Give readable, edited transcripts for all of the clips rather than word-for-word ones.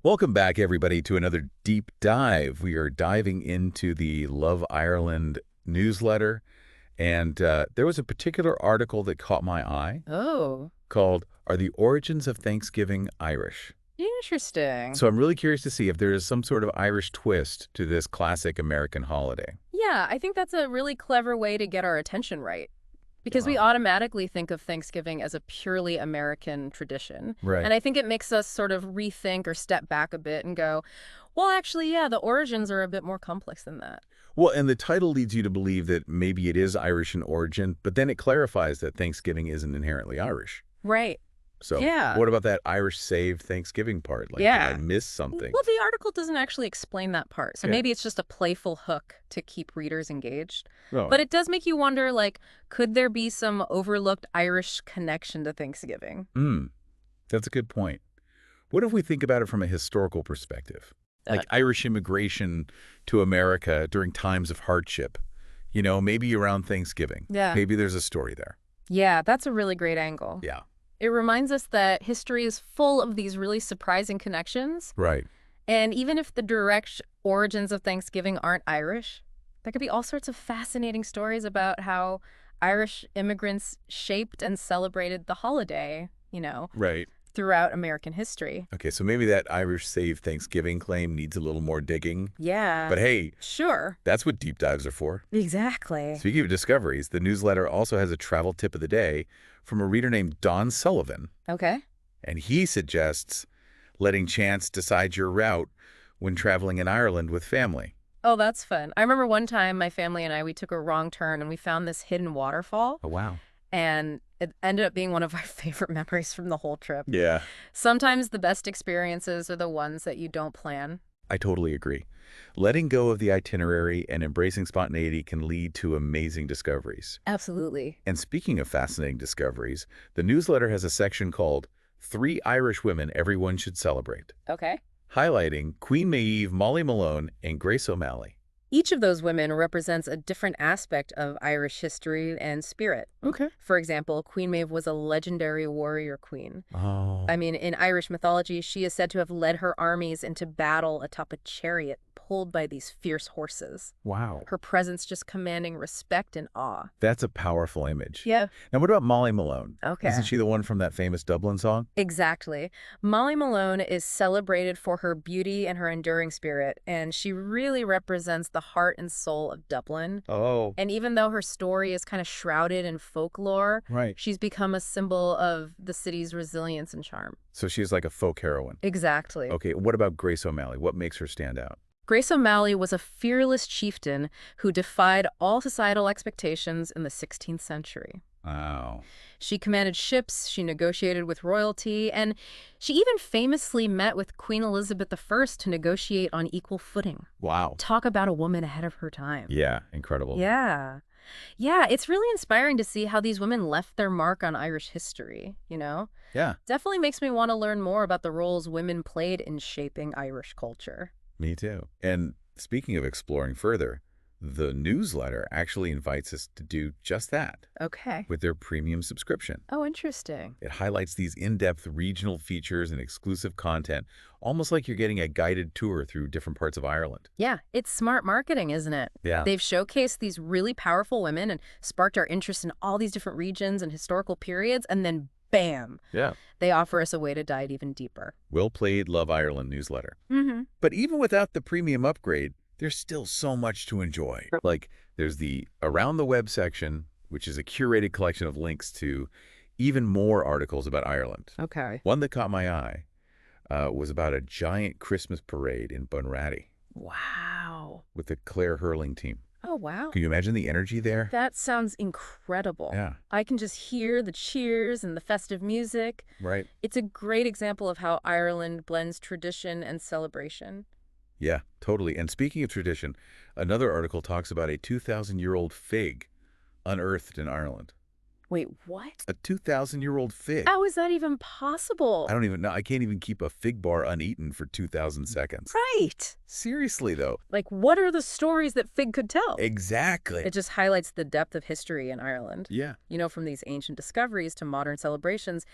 Welcome back, everybody, to another deep dive. We are diving into the Love Ireland newsletter, and there was a particular article that caught my eye Oh, called Are the Origins of Thanksgiving Irish? interesting. So I'm really curious to see if there is some sort of Irish twist to this classic American holiday. Yeah, I think that's a really clever way to get our attention right. Because we Wow. automatically think of Thanksgiving as a purely American tradition. Right. And I think it makes us sort of rethink or step back a bit and go, well, actually, yeah, the origins are a bit more complex than that. Well, and the title leads you to believe that maybe it is Irish in origin, but then it clarifies that Thanksgiving isn't inherently Irish. Right. So Yeah. what about that Irish saved Thanksgiving part? Like, did I Yeah. miss something? Well, the article doesn't actually explain that part. So Okay. maybe it's just a playful hook to keep readers engaged. Oh, But it does make you wonder, like, could there be some overlooked Irish connection to Thanksgiving? that's a good point. What if we think about it from a historical perspective? Uh, Like Irish immigration to America during times of hardship. Maybe around Thanksgiving. yeah. Maybe there's a story there. Yeah, that's a really great angle. Yeah. It reminds us that history is full of these really surprising connections. Right. And even if the direct origins of Thanksgiving aren't Irish, there could be all sorts of fascinating stories about how Irish immigrants shaped and celebrated the holiday, Right. throughout American history. Okay, so maybe that Irish saved Thanksgiving claim needs a little more digging. Yeah, But hey, sure. that's what deep dives are for. Exactly. Speaking of discoveries, the newsletter also has a travel tip of the day from a reader named Don Sullivan. Okay. And he suggests letting chance decide your route when traveling in Ireland with family. Oh, that's fun. I remember one time my family and we took a wrong turn and we found this hidden waterfall. Oh, wow. And it ended up being one of our favorite memories from the whole trip. Yeah, Sometimes the best experiences are the ones that you don't plan. I totally agree. Letting go of the itinerary and embracing spontaneity can lead to amazing discoveries. Absolutely. And speaking of fascinating discoveries, the newsletter has a section called Three Irish Women Everyone Should Celebrate, Okay. highlighting Queen Maeve, Molly Malone, and Grace O'Malley. Each of those women represents a different aspect of Irish history and spirit. Okay. For example, Queen Maeve was a legendary warrior queen. Oh, I mean, in Irish mythology, she is said to have led her armies into battle atop a chariot pulled by these fierce horses. wow. Her presence just commanding respect and awe. That's a powerful image. Yeah. Now, what about Molly Malone? Okay. Isn't she the one from that famous Dublin song? Exactly. Molly Malone is celebrated for her beauty and her enduring spirit, and she really represents the heart and soul of Dublin. Oh, And even though her story is kind of shrouded in folklore, right. she's become a symbol of the city's resilience and charm. So she's like a folk heroine. Exactly. Okay, what about Grace O'Malley? What makes her stand out? Grace O'Malley was a fearless chieftain who defied all societal expectations in the 16th century. Wow. She commanded ships, she negotiated with royalty, and she even famously met with Queen Elizabeth I to negotiate on equal footing. Wow. Talk about a woman ahead of her time. Yeah, incredible. Yeah. Yeah, it's really inspiring to see how these women left their mark on Irish history. Yeah, Definitely makes me want to learn more about the roles women played in shaping Irish culture. me too. And speaking of exploring further, the newsletter actually invites us to do just that Okay. with their premium subscription. Oh, interesting. It highlights these in-depth regional features and exclusive content, almost like you're getting a guided tour through different parts of Ireland. Yeah, it's smart marketing, isn't it? Yeah. They've showcased these really powerful women and sparked our interest in all these different regions and historical periods, and then bam, Yeah. they offer us a way to dive even deeper. Well played, Love Ireland newsletter. Mm-hmm. But even without the premium upgrade, there's still so much to enjoy. Like, there's the Around the Web section, which is a curated collection of links to even more articles about Ireland. Okay. One that caught my eye was about a giant Christmas parade in Bunratty Wow. with the Claire Hurling team. Oh, wow. Can you imagine the energy there? That sounds incredible. Yeah, I can just hear the cheers and the festive music. right. It's a great example of how Ireland blends tradition and celebration. Yeah, totally. And speaking of tradition, another article talks about a 2,000-year-old fig unearthed in Ireland. Wait, what? A 2,000-year-old fig. How is that even possible? I don't even know. I can't even keep a fig bar uneaten for 2,000 seconds. Right. Seriously, though. Like, what are the stories that Fig could tell? Exactly. It just highlights the depth of history in Ireland. Yeah. You know, from these ancient discoveries to modern celebrations,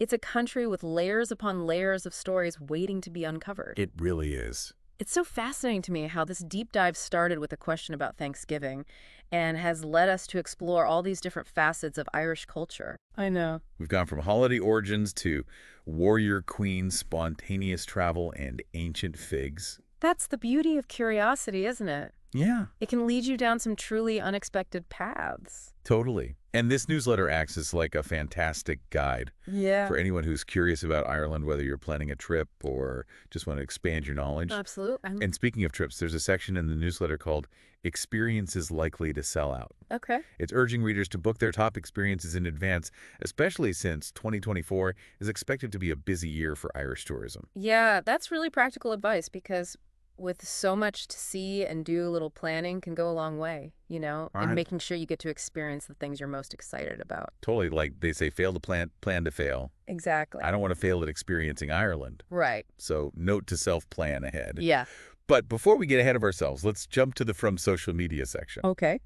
it's a country with layers upon layers of stories waiting to be uncovered. It really is. It's so fascinating to me how this deep dive started with a question about Thanksgiving and has led us to explore all these different facets of Irish culture. I know. We've gone from holiday origins to warrior queen, spontaneous travel, and ancient figs. That's the beauty of curiosity, isn't it? Yeah. It can lead you down some truly unexpected paths. Totally. And this newsletter acts as like a fantastic guide Yeah. for anyone who's curious about Ireland, whether you're planning a trip or just want to expand your knowledge. Absolutely. And speaking of trips, there's a section in the newsletter called Experiences Likely to Sell Out. Okay. It's urging readers to book their top experiences in advance, especially since 2024 is expected to be a busy year for Irish tourism. Yeah, that's really practical advice because with so much to see and do, a little planning can go a long way, you know, Right. and making sure you get to experience the things you're most excited about. Totally, like they say, fail to plan to fail. Exactly. I don't want to fail at experiencing Ireland. Right. So note to self-plan ahead. Yeah. But before we get ahead of ourselves, let's jump to the From Social Media section. Okay.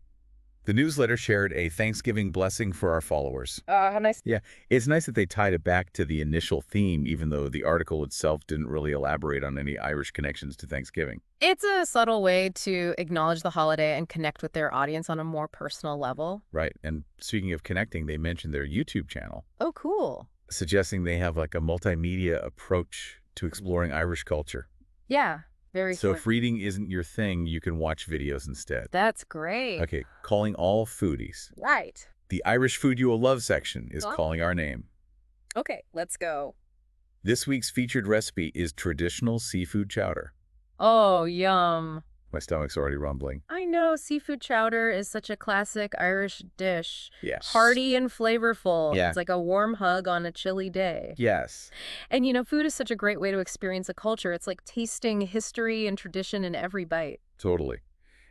The newsletter shared a Thanksgiving blessing for our followers. How nice. Yeah, it's nice that they tied it back to the initial theme, even though the article itself didn't really elaborate on any Irish connections to Thanksgiving. It's a subtle way to acknowledge the holiday and connect with their audience on a more personal level. Right, and speaking of connecting, they mentioned their YouTube channel, Oh, cool. suggesting they have like a multimedia approach to exploring Irish culture. Yeah. Very So smart. if reading isn't your thing, you can watch videos instead. That's great. Okay, calling all foodies. Right. The Irish Food You Will Love section is Huh? calling our name. Okay, let's go. This week's featured recipe is traditional seafood chowder. Oh, yum. My stomach's already rumbling. I know seafood chowder is such a classic Irish dish. Yes. Hearty and flavorful. Yeah. It's like a warm hug on a chilly day. Yes. And you know, food is such a great way to experience a culture. It's like tasting history and tradition in every bite. Totally.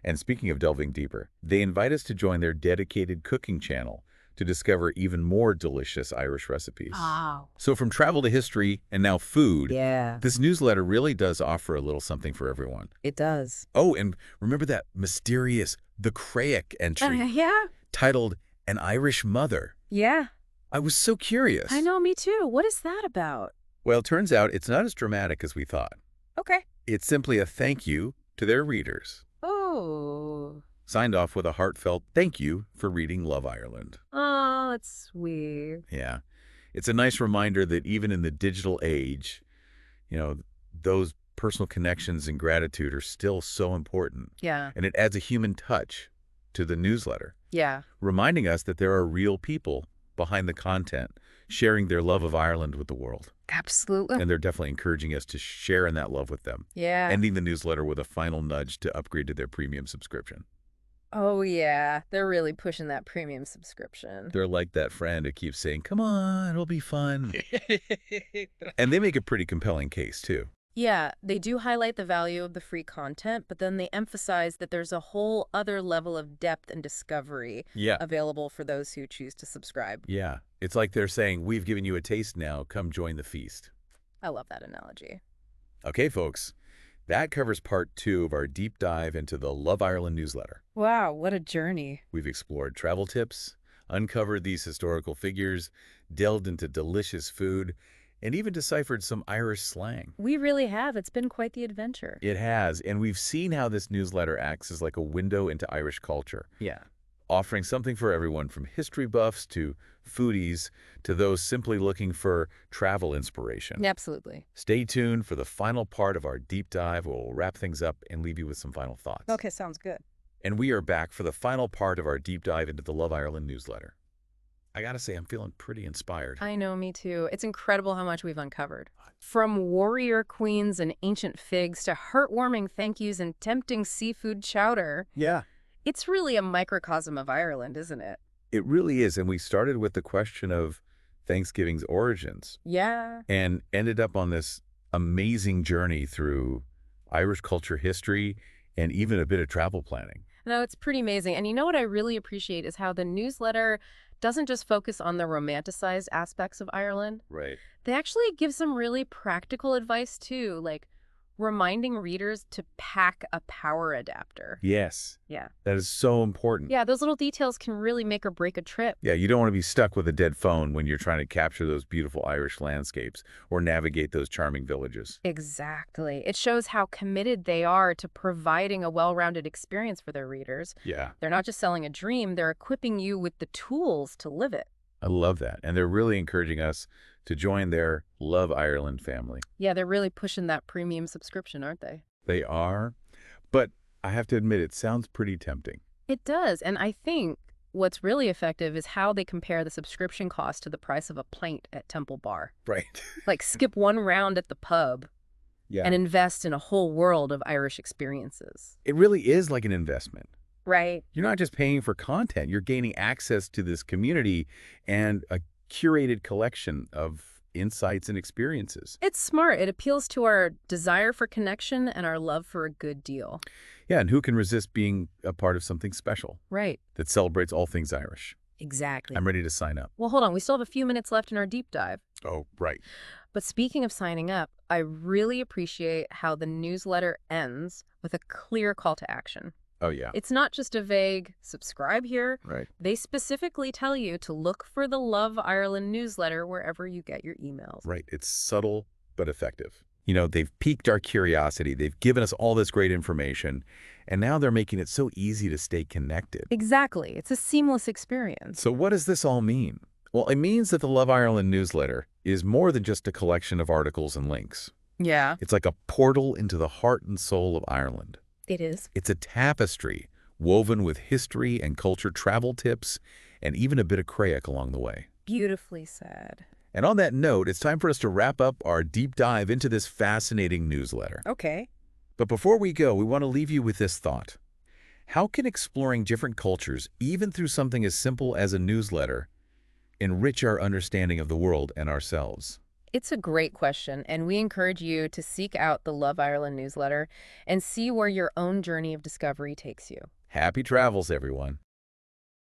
And speaking of delving deeper, they invite us to join their dedicated cooking channel to discover even more delicious Irish recipes. Wow. So from travel to history and now food, Yeah, this newsletter really does offer a little something for everyone. it does. Oh, and remember that mysterious The Craic entry Yeah. titled An Irish Mother? Yeah. I was so curious. I know, me too. What is that about? Well, it turns out it's not as dramatic as we thought. Okay. It's simply a thank you to their readers, Oh. signed off with a heartfelt thank you for reading Love Ireland. Oh, that's sweet. Yeah. It's a nice reminder that even in the digital age, you know, those personal connections and gratitude are still so important. Yeah. And it adds a human touch to the newsletter, Yeah. reminding us that there are real people behind the content sharing their love of Ireland with the world. Absolutely. And they're definitely encouraging us to share in that love with them, Yeah. ending the newsletter with a final nudge to upgrade to their premium subscription. Oh, yeah. They're really pushing that premium subscription. They're like that friend who keeps saying, come on, it'll be fun. And they make a pretty compelling case, too. Yeah, they do highlight the value of the free content, but then they emphasize that there's a whole other level of depth and discovery Yeah. available for those who choose to subscribe. Yeah. It's like they're saying, we've given you a taste now, come join the feast. I love that analogy. Okay, folks, that covers part 2 of our deep dive into the Love Ireland newsletter. Wow, what a journey. We've explored travel tips, uncovered these historical figures, delved into delicious food, and even deciphered some Irish slang. We really have. It's been quite the adventure. It has, and we've seen how this newsletter acts as like a window into Irish culture, Yeah. offering something for everyone from history buffs to foodies to those simply looking for travel inspiration. Absolutely. Stay tuned for the final part of our deep dive where we'll wrap things up and leave you with some final thoughts. Okay, sounds good. And we are back for the final part of our deep dive into the Love Ireland newsletter. I gotta say, I'm feeling pretty inspired. I know, me too. It's incredible how much we've uncovered. From warrior queens and ancient figs to heartwarming thank yous and tempting seafood chowder. Yeah. It's really a microcosm of Ireland, isn't it? It really is. And we started with the question of Thanksgiving's origins Yeah. and ended up on this amazing journey through Irish culture history and even a bit of travel planning. No, it's pretty amazing. And you know what I really appreciate is how the newsletter doesn't just focus on the romanticized aspects of Ireland. Right. They actually give some really practical advice too, like reminding readers to pack a power adapter. Yes, Yeah. that is so important. Yeah, those little details can really make or break a trip. Yeah, you don't want to be stuck with a dead phone when you're trying to capture those beautiful Irish landscapes or navigate those charming villages. Exactly. It shows how committed they are to providing a well-rounded experience for their readers. Yeah, They're not just selling a dream, they're equipping you with the tools to live it. I love that. And they're really encouraging us to join their Love Ireland family. Yeah, they're really pushing that premium subscription, aren't they? They are, but I have to admit, it sounds pretty tempting. It does. And I think what's really effective is how they compare the subscription cost to the price of a pint at Temple Bar. Right. Like skip one round at the pub Yeah. and invest in a whole world of Irish experiences. It really is like an investment. Right. You're not just paying for content, you're gaining access to this community and a curated collection of insights and experiences. It's smart. It appeals to our desire for connection and our love for a good deal. Yeah, and who can resist being a part of something special Right. that celebrates all things Irish? Exactly. I'm ready to sign up. Well, hold on. We still have a few minutes left in our deep dive. Oh, right. But speaking of signing up, I really appreciate how the newsletter ends with a clear call to action. Oh, yeah. It's not just a vague subscribe here. Right. They specifically tell you to look for the Love Ireland newsletter wherever you get your emails. Right. It's subtle but effective. You know, they've piqued our curiosity. They've given us all this great information, and now they're making it so easy to stay connected. Exactly. It's a seamless experience. So what does this all mean? Well, it means that the Love Ireland newsletter is more than just a collection of articles and links. Yeah, It's like a portal into the heart and soul of Ireland. it is. It's a tapestry woven with history and culture, travel tips, and even a bit of Crayock along the way. Beautifully said. And on that note, it's time for us to wrap up our deep dive into this fascinating newsletter. Okay. But before we go, we want to leave you with this thought. How can exploring different cultures, even through something as simple as a newsletter, enrich our understanding of the world and ourselves? It's a great question, and we encourage you to seek out the Love Ireland newsletter and see where your own journey of discovery takes you. Happy travels, everyone.